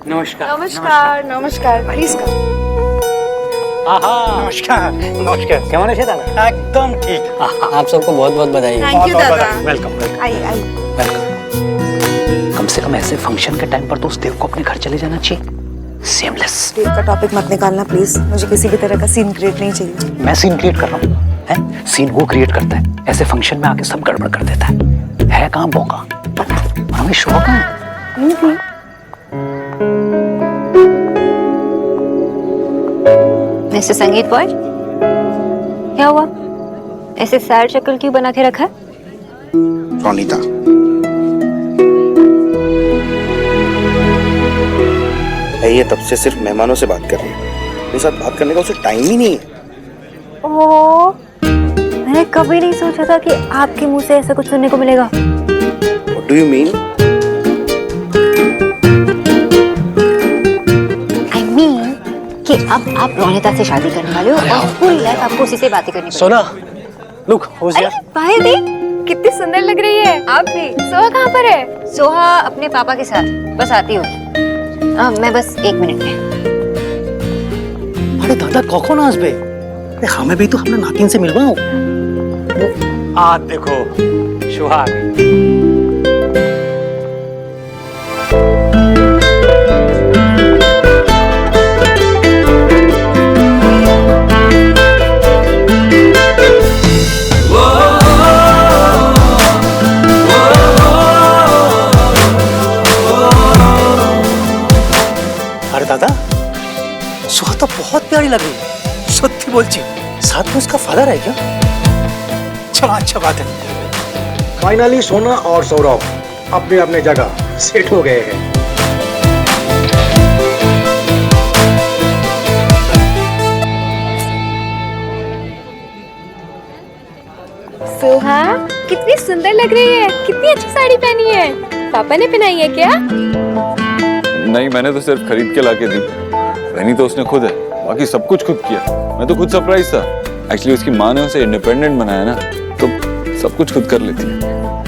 नमस्कार नमस्कार नमस्कार प्लीज कर नमस्कार नमस्कार केमन আছে দাদা एकदम ठीक आप सबको बहुत बहुत बधाई। थैंक यू दादा वेलकम आई आई वेलकम। कम से कम ऐसे फंक्शन के टाइम पर तो उस देव को अपने घर चले जाना चाहिए। सेमलेस। देव का टॉपिक मत निकालना प्लीज, मुझे किसी भी तरह का सीन क्रिएट नहीं चाहिए। मैं सीन क्रिएट कर रहा हूँ हैं? सीन वो क्रिएट करता है, ऐसे फंक्शन में आके सब गड़बड़ कर देता है कहाँ मौका। हमें शौक है। मिस्टर संगीत बॉय, क्या हुआ? ऐसे सैड शक्ल क्यों बना के रखा है? रोनीता, ये तब से सिर्फ मेहमानों से बात कर रही है, मेरे साथ बात करने का उसे टाइम ही नहीं है। ओह, मैंने कभी नहीं सोचा था कि आपके मुंह से ऐसा कुछ सुनने को मिलेगा। What do you mean? I mean कि अब आप रोनिता से शादी करने वाले हो और फुल लाइफ आपको उसी से बातें करनी पड़ेगी। सोना, look who's here? बाहर दी, कितनी सुंदर लग रही है आप भी। सोहा कहाँ पर है? सोहा अपने पापा के साथ, बस आती होगी। मैं बस 1 मिनट में। अरे दादा कौन आसबे? अरे हमें भी तो अपने नातिन से मिलवाओ। आ देखो सुहाग। अरे दादा सुहा तो बहुत प्यारी लग रही है, सत्य बोलची। साथ में उसका फादर है क्या? चलो अच्छा बात है। फाइनली सोना और सौरभ अपने अपने जगह सेट हो गए हैं। सोहा कितनी सुंदर लग रही है, कितनी अच्छी साड़ी पहनी है। पापा ने पहनाई है क्या? नहीं, मैंने तो सिर्फ खरीद के लाके दी। पहनी तो उसने खुद है, बाकी सब कुछ खुद किया। मैं तो खुद सरप्राइज था। एक्चुअली उसकी माँ ने उसे इंडिपेंडेंट बनाया ना, तो सब कुछ खुद कर लेती है।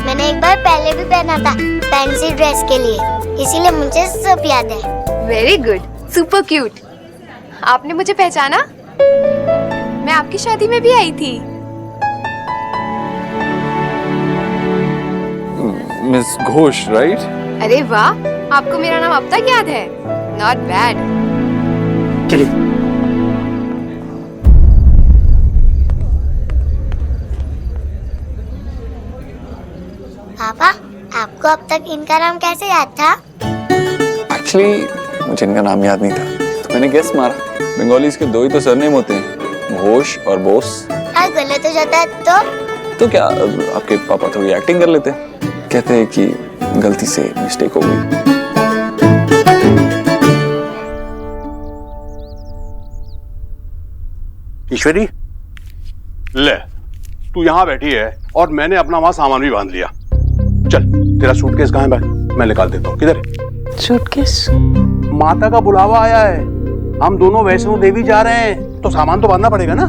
मैंने एक बार पहले भी पहना था फैंसी ड्रेस के लिए, इसीलिए मुझे सब याद है। Very good, super cute. आपने मुझे पहचाना? मैं आपकी शादी में भी आई थी। Miss Ghosh, right? अरे वाह, आपको मेरा नाम अब तक याद है। Not bad. चलिए। पापा, आपको अब तक इनका नाम कैसे याद था? एक्चुअली मुझे इनका नाम याद नहीं था, तो मैंने गेस मारा। बंगालीज के 2 ही तो सरनेम होते हैं, घोष और बोस। और गलत हो जाता है तो क्या, आपके पापा थोड़ी एक्टिंग कर लेते हैं। कहते हैं कि गलती से मिस्टेक हो गई। ईश्वरी, ले तू यहाँ बैठी है और मैंने अपना वहां सामान भी बांध लिया। चल, तेरा सूटकेस कहाँ है भाई? मैं निकाल देता हूँ। किधर है सूटकेस? माता का बुलावा आया है, हम दोनों वैष्णो देवी जा रहे हैं, तो सामान तो बांधना पड़ेगा ना।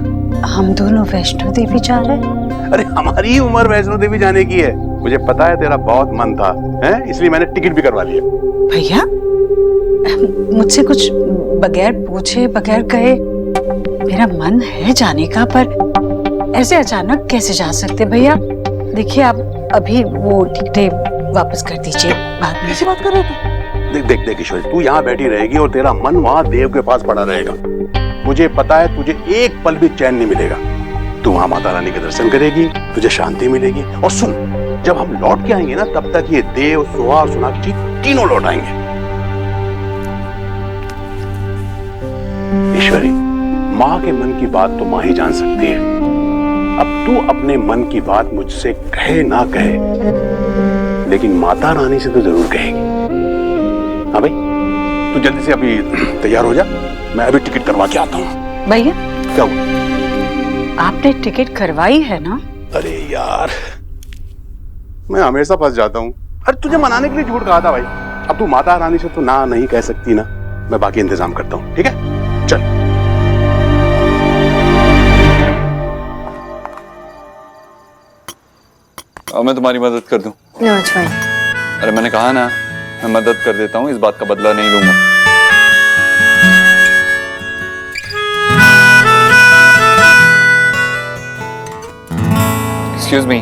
हम दोनों वैष्णो देवी जा रहे हैं? अरे हमारी ही उम्र वैष्णो देवी जाने की है। मुझे पता है तेरा बहुत मन था, हैं? इसलिए मैंने टिकट भी करवा लिया। भैया, मुझसे कुछ बगैर पूछे बगैर कहे, मेरा मन है जाने का, पर ऐसे अचानक कैसे जा सकते भैया? देखिए आप अभी वो टिकटें वापस कर दीजिए, बाद में। कैसी बात कर रहे थे? देख देख देख ईश्वरी, तू यहाँ बैठी रहेगी और तेरा मन वहाँ देव के पास पड़ा रहेगा। मुझे पता है तुझे एक पल भी चैन नहीं मिलेगा। तू वहाँ माता रानी के दर्शन करेगी, तुझे शांति मिलेगी। और सुन, जब हम लौट के आएंगे ना, तब तक ये देव, सुहा और सोनाक्षी तीनों लौट आएंगे। ईश्वरी, माँ के मन की बात तो माँ ही जान सकती है। अब तू अपने मन की बात मुझसे कहे ना कहे, लेकिन माता रानी से तो जरूर कहेगी। हाँ भाई, तू जल्दी से अभी तैयार हो जा, मैं अभी टिकट करवा के आता हूँ। भैया, क्या हुआ? आपने टिकट करवाई है ना? अरे यार, मैं हमेशा फंस जाता हूँ। अरे तुझे मनाने के लिए झूठ कहा था भाई। अब तू माता रानी से तो ना नहीं कह सकती ना, मैं बाकी इंतजाम करता हूँ। ठीक है, चल। मैं तुम्हारी मदद कर दूं? No, it's fine. अरे मैंने कहा ना, मैं मदद कर देता हूँ, इस बात का बदला नहीं लूंगा। Excuse me,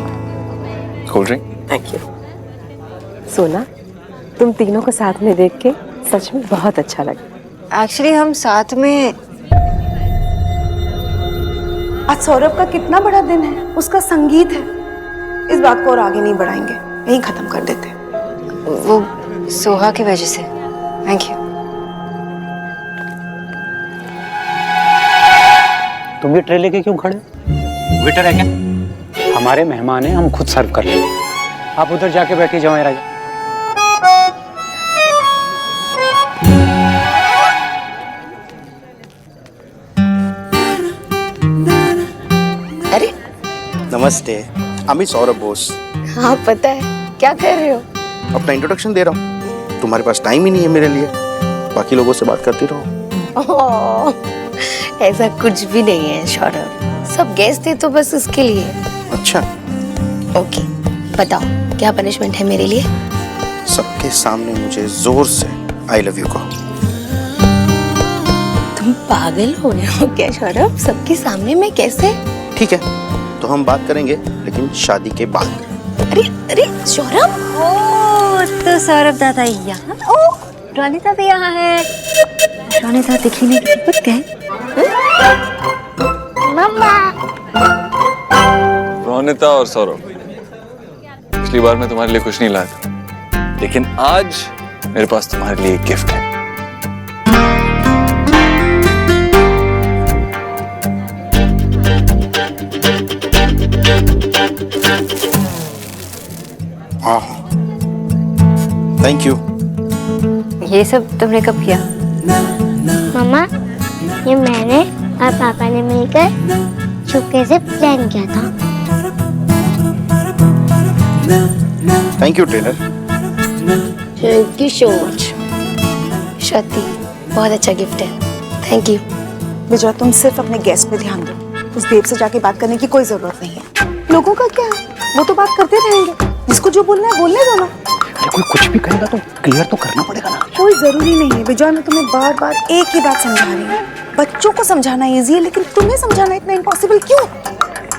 cold drink. Thank you. सोना, तुम तीनों को साथ में देख के सच में बहुत अच्छा लगा। एक्चुअली हम साथ में। आज सौरभ का कितना बड़ा दिन है, उसका संगीत है। इस बात को और आगे नहीं बढ़ाएंगे, यहीं खत्म कर देते। वो सोहा की वजह से। Thank you. तुम ये ट्रे लेके क्यों खड़े? वेटर है क्या? हमारे मेहमान हैं, हम खुद सर्व कर लेंगे। आप उधर जाके बैठे जाओ राजा। अरे नमस्ते, अमित सौरभ बोस। हाँ पता है, क्या कर रहे हो? अपना इंट्रोडक्शन दे रहा हूँ। तुम्हारे पास टाइम ही नहीं है मेरे लिए, बाकी लोगों से बात करती रहो। ऐसा कुछ भी नहीं है सौरभ, सब गेस्ट थे तो बस उसके लिए। अच्छा, ओके, बताओ क्या पनिशमेंट है मेरे लिए? सबके सामने मुझे जोर से आई लव यू कहो। तुम पागल हो गए हो क्या सौरभ? सबके सामने में कैसे? ठीक है, तो हम बात करेंगे, लेकिन शादी के बाद। अरे अरे सौरभ, ओ तो सौरभ दादा यहाँ। ओ रोनिता भी यहाँ है। रोनिता दिखी नहीं, कितनी कुछ है। मम्मा। रोनिता और सौरभ, पिछली बार मैं तुम्हारे लिए कुछ नहीं लाया था, लेकिन आज मेरे पास तुम्हारे लिए एक गिफ्ट है। हाँ, थैंक यू। ये सब तुमने कब किया? मम्मा, ये मैंने और पापा ने मिलकर चुपके से प्लान किया था। Thank you trainer. Thank you so much. शक्ति, बहुत अच्छा गिफ्ट है, थैंक यू। विजय, तुम सिर्फ अपने गेस्ट पे ध्यान दो, उस देव से जाके बात करने की कोई जरूरत नहीं है। लोगों का क्या है, वो तो बात करते रहेंगे, जिसको जो बोलना है बोलने दो ना। अरे कोई कुछ भी कहेगा तो क्लियर तो करना पड़ेगा ना। कोई जरूरी नहीं है विजय, मैं तुम्हें बार बार एक ही बात समझा रही हूँ। बच्चों को समझाना इजी है, लेकिन तुम्हें समझाना इतना इम्पॉसिबल क्यों?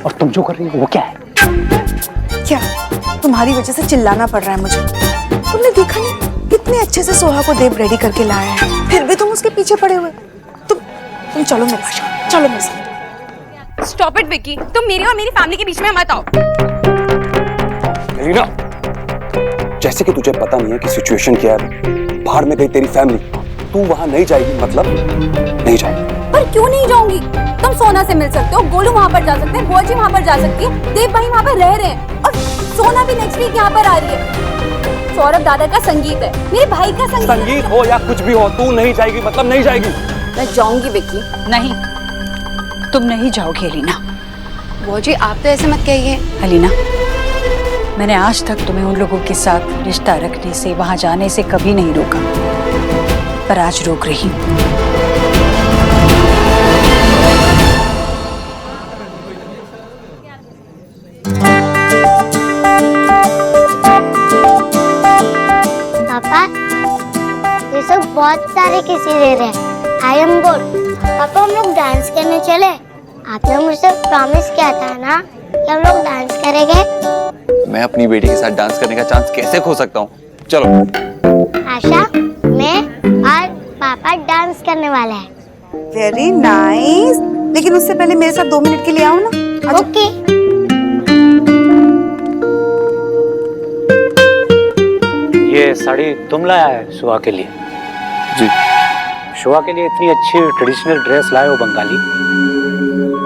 और तुम जो कर रही हो वो क्या है? क्या तुम्हारी वजह से चिल्लाना पड़ रहा है मुझे? तुमने देखा नहीं कितने अच्छे से सोहा को देव रेडी करके लाया है, फिर भी तुम उसके पीछे पड़े हुए। तुम चलो मेरे पास, चलो मेरे साथ। स्टॉप इट विकी, तुम मेरी और मेरी फैमिली के बीच में मत आओ। एलिना, जैसे कि तुझे पता नहीं है कि सिचुएशन क्या है, बाहर में गई तेरी फैमिली, तू वहां नहीं जाएगी मतलब नहीं जाएगी। पर क्यों नहीं जाऊंगी? तुम सोना से मिल सकते हो, गोलू वहाँ पर जा सकते हैं, बुआ जी वहाँ पर जा सकती है, देव भाई वहाँ पर रह रहे हैं, और सोना भी नेक्स्ट वीक यहाँ पर आ रही है। सौरभ दादा का संगीत है, मेरे भाई का संगीत हो या कुछ भी हो, तू नहीं जाएगी मतलब नहीं जाएगी। मैं जाऊंगी विक्की। नहीं, तुम नहीं जाओगी अलीना। बुआ जी आप तो ऐसे मत कहिए। अलीना, मैंने आज तक तुम्हें उन लोगों के साथ रिश्ता रखने से, वहां जाने से कभी नहीं रोका, पर आज रोक रही हूं। पापा, ये सब बहुत सारे किसी दे रहे हैं। I am board. पापा, हम लोग डांस करने चले? आपने मुझसे प्रॉमिस किया था ना कि हम लोग डांस करेंगे। मैं अपनी बेटी के साथ डांस करने का चांस कैसे खो सकता हूँ? चलो। आशा, मैं और पापा डांस करने वाले हैं। वेरी नाइस, लेकिन उससे पहले मेरे साथ 2 मिनट के लिए आओ ना। ओके। ये साड़ी तुम लाया है सुहा के लिए? जी। सुहा के लिए इतनी अच्छी ट्रेडिशनल ड्रेस लाए हो बंगाली,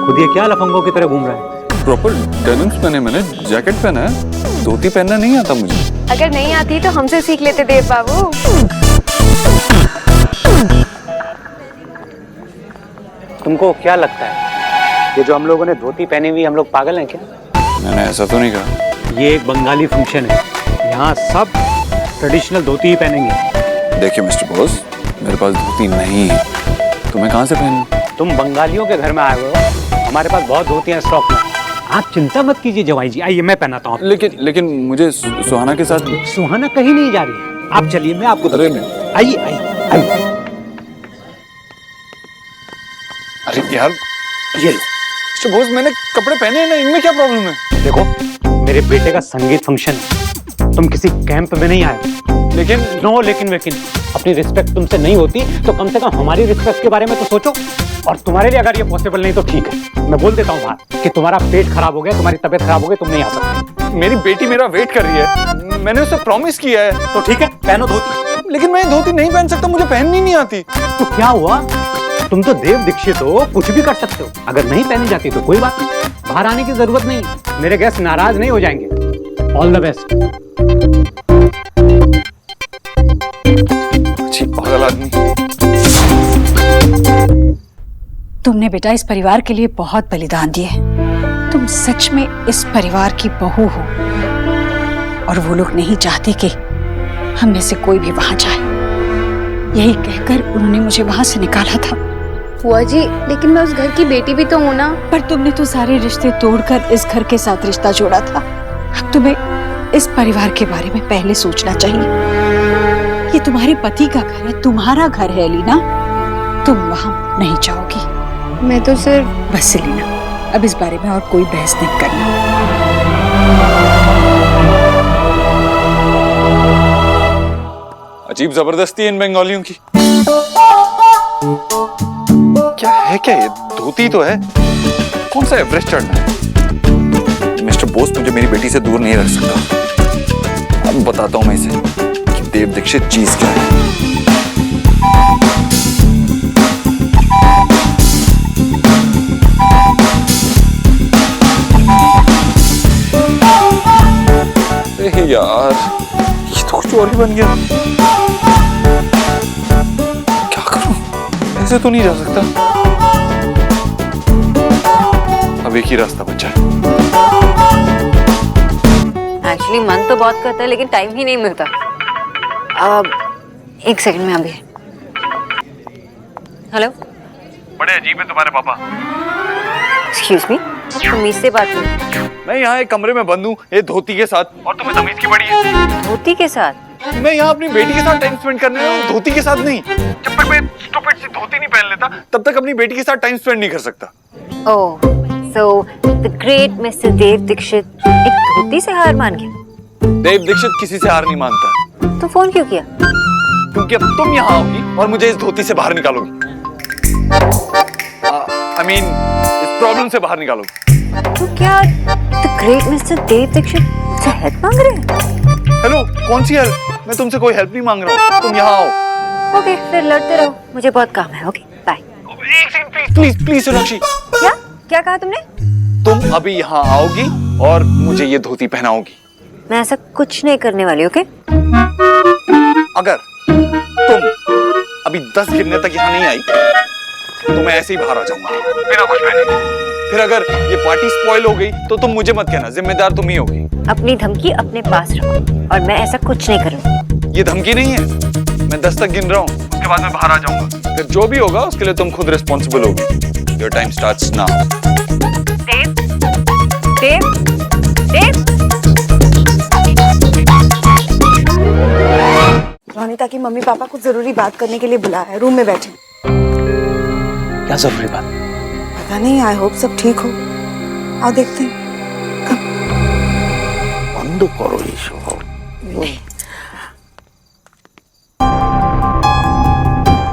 खुद ये क्या लफंगों की तरह घूम रहा है? प्रॉपर डेनिम्स पहने, मैंने जैकेट पहना है, धोती पहनना नहीं आता मुझे। अगर नहीं आती तो हमसे सीख लेते देव बाबू। तुमको क्या लगता है ये जो हम लोगों ने धोती पहनी हुई, हम लोग पागल हैं क्या? मैंने ऐसा तो नहीं कहा। ये एक बंगाली फंक्शन है, यहाँ सब ट्रेडिशनल धोती ही पहनेंगे। देखिए मिस्टर बॉस, मेरे पास धोती नहीं है, तुम्हें कहाँ से पहनूं? तुम बंगालियों के घर में आए हुए हो, हमारे पास बहुत धोतियां स्टॉक में। आप चिंता मत कीजिए जवाई जी, आइए मैं पहनाता हूँ। लेकिन मुझे सुहाना के साथ। सुहाना कहीं नहीं जा रही है, आप चलिए मैं आपको अरे आइए आइए आइए। अरे यार, ये लो, मिस्टर बोस, मैंने कपड़े पहने हैं ना, इनमें क्या प्रॉब्लम है? देखो, मेरे बेटे का संगीत फंक्शन है, तुम किसी कैंप में नहीं आए। लेकिन नो लेकिन वेकिन, अपनी रिस्पेक्ट तुमसे नहीं होती तो कम से कम हमारी रिस्पेक्ट के बारे में तो सोचो। और तुम्हारे लिए अगर ये पॉसिबल नहीं तो ठीक है, मैं बोल देता हूँ बाहर कि तुम्हारा पेट खराब हो गया, तुम्हारी तबीयत खराब हो गई, तुम नहीं आ सकते। मेरी बेटी मेरा वेट कर रही है, मैंने उसे प्रॉमिस किया है। तो ठीक है, पहनो धोती। लेकिन मैं धोती नहीं पहन सकता, मुझे पहननी नहीं आती। तो क्या हुआ, तुम तो देव दीक्षित हो, कुछ भी कर सकते हो। अगर नहीं पहनी जाती तो कोई बात नहीं, बाहर आने की जरूरत नहीं, मेरे गेस्ट नाराज नहीं हो जाएंगे। All the best. अच्छी पागल आदमी। तुमने बेटा इस परिवार के लिए बहुत बलिदान दिए हैं। तुम सच में इस परिवार की बहू हो और वो लोग नहीं चाहते कि हम में से कोई भी वहां जाए। यही कहकर उन्होंने मुझे वहां से निकाला था। बुआ जी, लेकिन मैं उस घर की बेटी भी तो हूँ ना। पर तुमने तो सारे रिश्ते तोड़कर इस घर के साथ रिश्ता जोड़ा था। अब तुम्हें इस परिवार के बारे में पहले सोचना चाहिए। ये तुम्हारे पति का घर है, तुम्हारा घर है लीना। तुम वहां नहीं जाओगी। मैं तो सिर्फ बस लीना, अब इस बारे में और कोई बहस नहीं करना। अजीब जबरदस्ती है इन बंगालियों की। क्या है, क्या ये धोती तो है, कौन सा एवरेस्ट चढ़ना है? मिस्टर बोस मुझे मेरी बेटी से दूर नहीं रख सकता। अब बताता हूं मैं इसे कि देव दीक्षित चीज क्या है। यार, ये तो कुछ और ही बन गया। क्या करूं, ऐसे तो नहीं जा सकता। अब एक ही रास्ता बचा है। एक्चुअली मन तो बहुत करता है लेकिन टाइम ही नहीं मिलता। अब एक सेकंड में अभी। हेलो, बड़े अजीब है तुम्हारे पापा। एक्सक्यूज मी, तमीज से बात करो। मैं यहाँ एक कमरे में बंद हूँ, ये धोती के साथ, और तुम्हें तमीज की बड़ी है। धोती के साथ? मैं यहाँ अपनी बेटी के साथ टाइम स्पेंड करने आया हूँ, धोती के साथ नहीं। जब तक मैं स्टूपिड सी धोती नहीं पहन लेता तब तक अपनी बेटी के साथ टाइम स्पेंड नहीं कर सकता। ओह, सो द ग्रेट मिस्टर देव दीक्षित एक धोती से हार मान गया। देव दीक्षित किसी से हार नहीं मानता। तो फोन क्यों किया? क्योंकि अब तुम यहाँ आओगी और मुझे इस धोती से बाहर निकालोगी। I mean, इस प्रॉब्लम से बाहर निकालोगी। तो क्या द ग्रेट मिस्टर देव दीक्षित मुझसे हेल्प मांग रहे हैं? हेलो, कौन सी हेल्प? मैं तुमसे कोई हेल्प नहीं मांग रहा हूँ, तुम यहाँ आओ। ओके, फिर लड़ते रहो, मुझे बहुत काम है। Okay, bye. एक second please. Please please Sonakshi. क्या क्या कहा तुमने? तुम अभी यहाँ आओगी और मुझे ये धोती पहनाओगी। मैं ऐसा कुछ नहीं करने वाली। ओके, अगर तुम अभी 10 गिनने तक यहाँ नहीं आई तो मैं ऐसे ही बाहर आ जाऊंगा बिना कुछ पहने। फिर अगर ये पार्टी स्पॉइल हो गई तो तुम मुझे मत कहना, जिम्मेदार तुम ही होगी। अपनी धमकी अपने पास रखो और मैं ऐसा कुछ नहीं करूँगी। ये धमकी नहीं है, मैं 10 तक गिन रहा हूँ, उसके बाद मैं बाहर आ जाऊंगा। फिर जो भी होगा उसके लिए तुम खुद रिस्पॉन्सिबल होगी। Your time starts now. Dev, Dev, Dev. Ronita की मम्मी पापा कुछ जरूरी बात करने के लिए बुलाया है, रूम में बैठे। क्या जरूरी बात? पता नहीं, आई होप सब ठीक हो। आओ देखते हैं। बंद करो ये शो।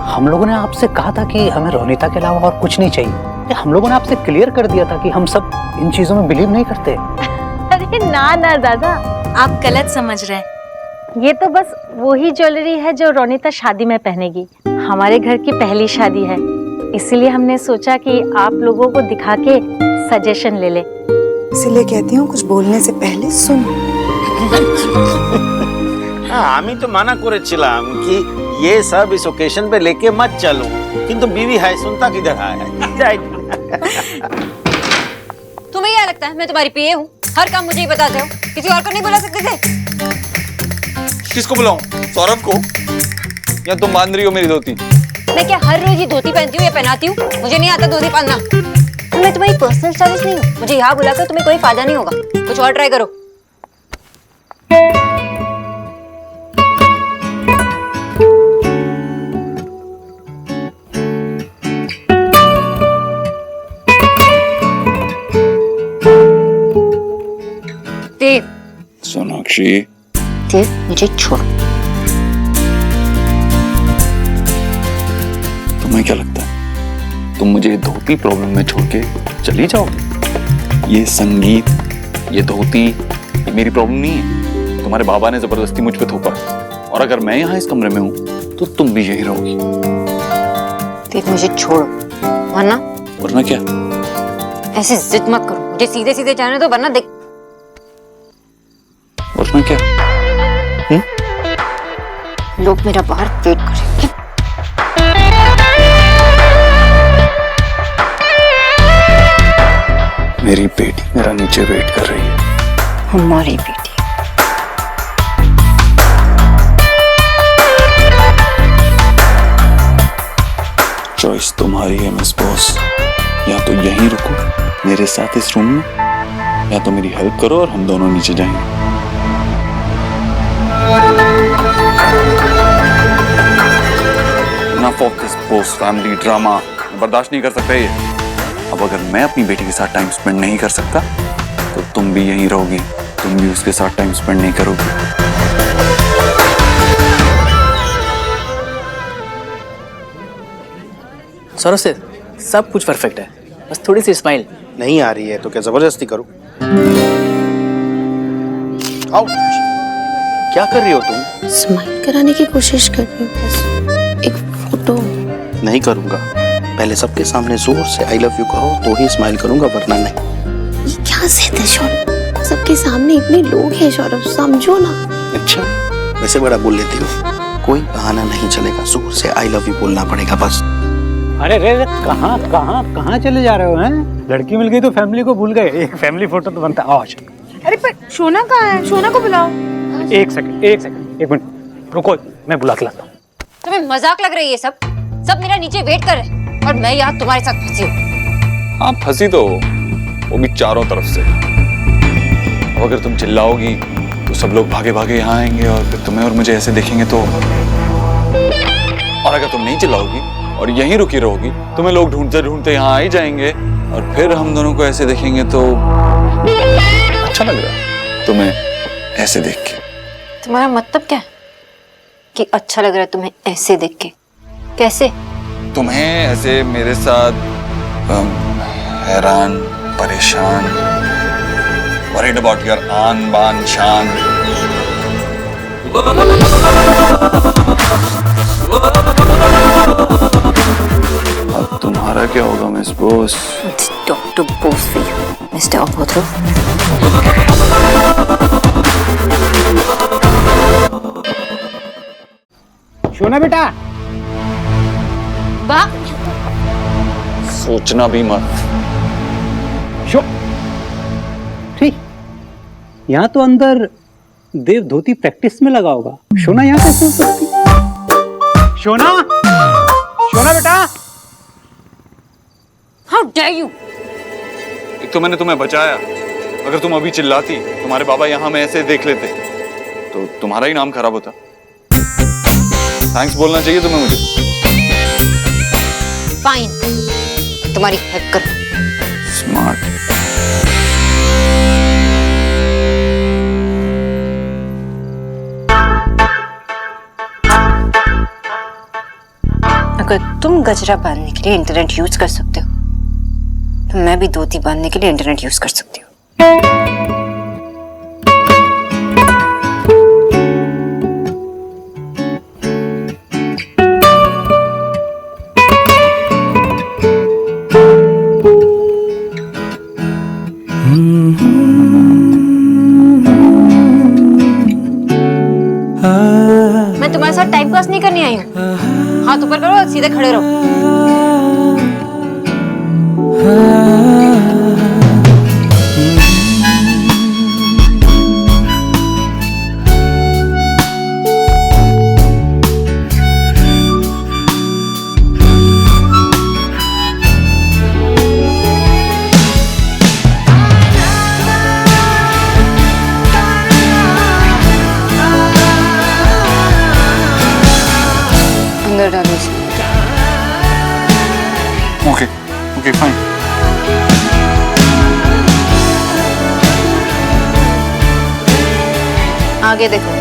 हम लोगों ने आपसे कहा था कि हमें रोनिता के अलावा और कुछ नहीं चाहिए। हम लोगों ने आपसे क्लियर कर दिया था कि हम सब इन चीजों में बिलीव नहीं करते। अरे ना ना दादा, आप गलत समझ रहे हैं। ये तो बस वही ज्वेलरी है जो रोनिता शादी में पहनेगी। हमारे घर की पहली शादी है, इसीलिए हमने सोचा कि आप लोगों को दिखा के सजेशन ले ले। इसीलिए कहती हूँ कुछ बोलने से पहले सुनो। আমি তো মানা করেছিলাম कि ये सब इस ओकेशन पे लेके मत चलो, किंतु बीवी है सुनता किधर है। तुम्हें क्या लगता है मैं तुम्हारी पीए हूँ? हर काम मुझे ही बताते हो, किसी और को नहीं बुला सकते थे? किसको बुलाऊं? सौरभ को? या तुम बांध रही हो मेरी धोती? मैं क्या हर रोज ये धोती पहनती हूँ या पहनाती हूँ? मुझे नहीं आता धोती पहनना। मैं तुम्हारी पर्सनल स्टाइलिस्ट नहीं हूँ, मुझे यहाँ बुलाकर तुम्हें कोई फायदा नहीं होगा। कुछ और ट्राई करो। मीनाक्षी, देव मुझे छोड़ो। तुम्हें क्या लगता है तुम मुझे धोती प्रॉब्लम में छोड़ के चली जाओगे? ये संगीत, ये धोती, ये मेरी प्रॉब्लम नहीं है। तुम्हारे बाबा ने जबरदस्ती मुझ पे थोपा, और अगर मैं यहाँ इस कमरे में हूँ तो तुम भी यही रहोगी। देव मुझे छोड़ो, वरना क्या? ऐसे जिद मत करो, मुझे सीधे सीधे जाने दो, वरना देख। वरना क्या? लोग मेरा बाहर वेट करेंगे। मेरी बेटी मेरा नीचे वेट कर रही है। हमारी बेटी। चॉइस तुम्हारी है मिस बॉस। या तो यहीं रुको मेरे साथ इस रूम में, या तो मेरी हेल्प करो और हम दोनों नीचे जाएंगे। Enough of this boss family drama, बर्दाश्त नहीं कर सकता ये। अब अगर मैं अपनी बेटी के साथ टाइम स्पेंड नहीं कर सकता तो तुम भी यहीं रहोगी, तुम भी उसके साथ टाइम स्पेंड नहीं करोगी। सौरभ से सब कुछ परफेक्ट है, बस थोड़ी सी स्माइल नहीं आ रही है तो क्या जबरदस्ती करूं? आउच! क्या कर रही हो तुम? स्माइल कराने की कोशिश कर रही हूँ, बस एक फोटो। नहीं करूंगा, पहले सबके सामने जोर से आई लव यू कहो तो ही स्माइल करूंगा, वरना नहीं। ये क्या जिद है सौरभ? सबके सामने इतने लोग हैं सौरभ, समझो ना। अच्छा, वैसे बड़ा बोल लेती हो। कोई बहाना नहीं चलेगा, जोर से आई लव यू बोलना पड़ेगा बस। अरे रे कहाँ कहाँ कहाँ चले जा रहे हो हैं? लड़की मिल गई तो फैमिली को भूल गए। एक फैमिली फोटो तो बनता है। आओ। अरे पर शोना कहाँ है? शोना को बुलाओ। एक सेकंड, एक मिनट रुको, मैं बुला के लाता हूँ। तुम्हें मजाक लग रही है? सब मेरा नीचे वेट कर रहे हैं और मैं यहाँ तुम्हारे साथ फंसी हूँ। हाँ फंसी तो वो भी चारों तरफ से। अब अगर तुम चिल्लाओगी तो सब लोग भागे भागे यहाँ आएंगे और फिर तुम्हें और मुझे ऐसे देखेंगे तो, और अगर तुम नहीं चिल्लाओगी और यहीं रुकी रहोगी तुम्हें लोग ढूंढते ढूंढते यहाँ आ ही जाएंगे और फिर हम दोनों को ऐसे देखेंगे तो अच्छा लग रहा है तुम्हें ऐसे देख के? तुम्हारा मतलब क्या है कि अच्छा लग रहा है तुम्हें ऐसे देख के? कैसे? तुम्हें ऐसे मेरे साथ हैरान, परेशान, वरीड अबाउट योर आन बान शान। अब तुम्हारा क्या होगा miss Bose? Doctor Bose for you mister अभद्र। शोना बेटा, सोचना भी मत। शो ठीक, यहाँ तो अंदर देव धोती प्रैक्टिस में लगा होगा। शोना यहाँ कैसे हो सकती? शोना, शोना बेटा। How dare you! एक तो मैंने तुम्हें बचाया, अगर तुम अभी चिल्लाती तुम्हारे बाबा यहाँ में ऐसे देख लेते तो तुम्हारा ही नाम खराब होता। थैंक्स बोलना चाहिए तुम्हें मुझे। फाइन, तुम्हारी हेल्प कर। स्मार्ट। अगर तुम गजरा बांधने के लिए इंटरनेट यूज कर सकते हो तो मैं भी धोती बांधने के लिए इंटरनेट यूज कर सकती हूँ। मैं तुम्हारे साथ टाइम पास नहीं करने आई हूँ। हाथ ऊपर करो और सीधे खड़े रहो। अंदर डालो इसे। Okay okay fine. आगे देखो।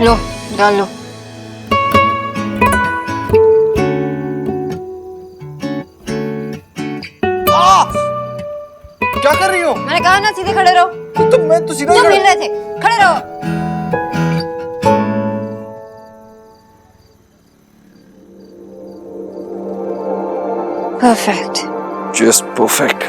लो डाल लो। क्या कर रही हो? मैंने कहा ना सीधे खड़े रहो। तो मैं तो सीधा क्यों मिल रहे थे? खड़े रहो। परफेक्ट। Just perfect.